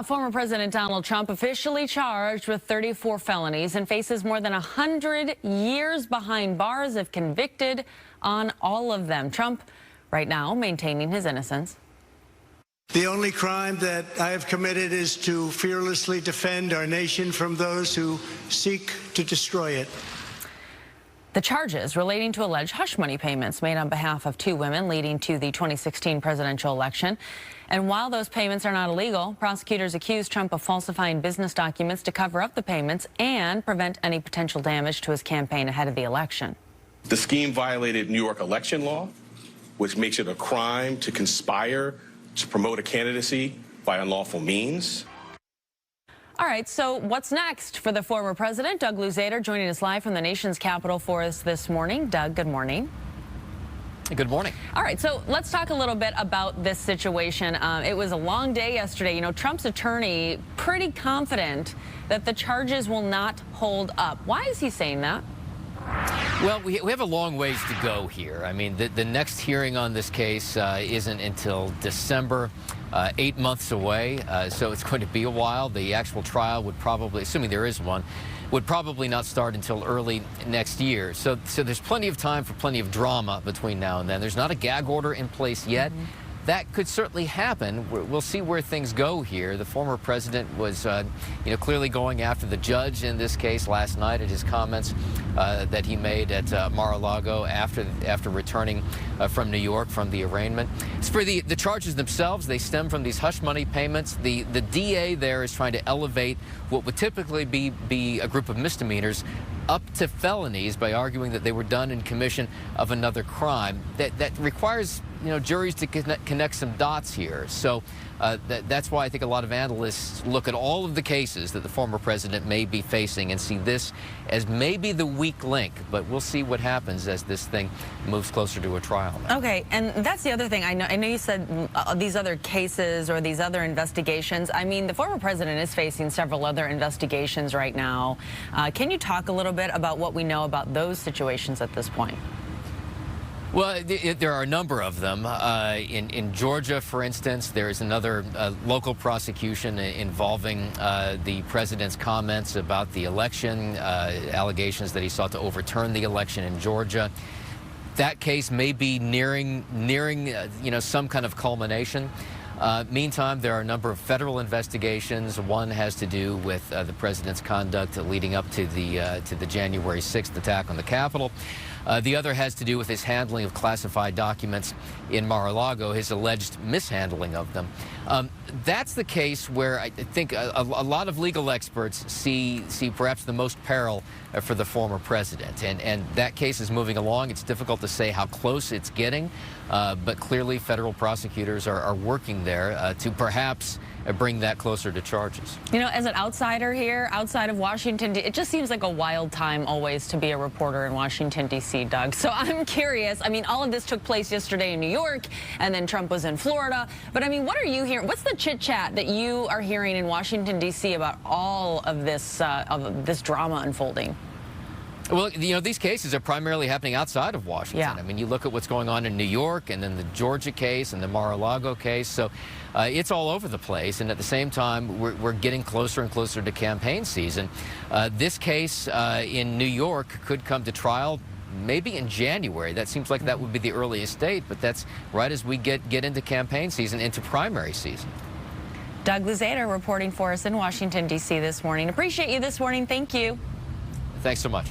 Former President Donald Trump officially charged with 34 felonies and faces more than 100 years behind bars if convicted on all of them. Trump right now maintaining his innocence. The only crime that I have committed is to fearlessly defend our nation from those who seek to destroy it. The charges relating to alleged hush money payments made on behalf of two women leading to the 2016 presidential election. And while those payments are not illegal, prosecutors accuse Trump of falsifying business documents to cover up the payments and prevent any potential damage to his campaign ahead of the election. The scheme violated New York election law, which makes it a crime to conspire to promote a candidacy by unlawful means. All right, so what's next for the former president? Doug Luzader joining us live from the nation's capital for us this morning. Doug, good morning. Good morning. All right, so let's talk a little bit about this situation. It was a long day yesterday. You know, Trump's attorney pretty confident that the charges will not hold up. Why is he saying that? Well, we have a long ways to go here. I mean, the next hearing on this case isn't until December, 8 months away, so it's going to be a while. The actual trial would probably, assuming there is one, would probably not start until early next year. So there's plenty of time for plenty of drama between now and then. There's not a gag order in place yet. That could certainly happen. We'll see where things go here. The former president was, clearly going after the judge in this case last night at his comments that he made at Mar-a-Lago after returning from New York from the arraignment. As for the charges themselves, they stem from these hush money payments. The DA there is trying to elevate what would typically be a group of misdemeanors up to felonies by arguing that they were done in commission of another crime. That requires juries to connect some dots here. So that's why I think a lot of analysts look at all of the cases that the former president may be facing and see this as maybe the weak link. But we'll see what happens as this thing moves closer to a trial now. Okay, and that's the other thing. I know you said these other cases or these other investigations. I mean, the former president is facing several other investigations right now. Can you talk a little bit about what we know about those situations at this point? Well, there are a number of them. In Georgia, for instance, there is another local prosecution involving the president's comments about the election, allegations that he sought to overturn the election in Georgia. That case may be nearing some kind of culmination. Meantime, there are a number of federal investigations. One has to do with the president's conduct leading up to the January 6th attack on the Capitol. The other has to do with his handling of classified documents in Mar-a-Lago, his alleged mishandling of them. That's the case where I think a lot of legal experts see perhaps the most peril for the former president. And that case is moving along. It's difficult to say how close it's getting, but clearly federal prosecutors are working there to perhaps bring that closer to charges. You know, as an outsider here, outside of Washington, it just seems like a wild time always to be a reporter in Washington, D.C., Doug. So I'm curious. I mean, all of this took place yesterday in New York, and then Trump was in Florida. But, I mean, what are you hearing? What's the chit-chat that you are hearing in Washington, D.C. about all of this drama unfolding? Well, these cases are primarily happening outside of Washington. Yeah. I mean, you look at what's going on in New York and then the Georgia case and the Mar-a-Lago case. So it's all over the place. And at the same time, we're getting closer and closer to campaign season. This case in New York could come to trial maybe in January. That seems like that would be the earliest date, but that's right as we get into campaign season, into primary season. Doug Luzader reporting for us in Washington, D.C. this morning. Appreciate you this morning. Thank you. Thanks so much.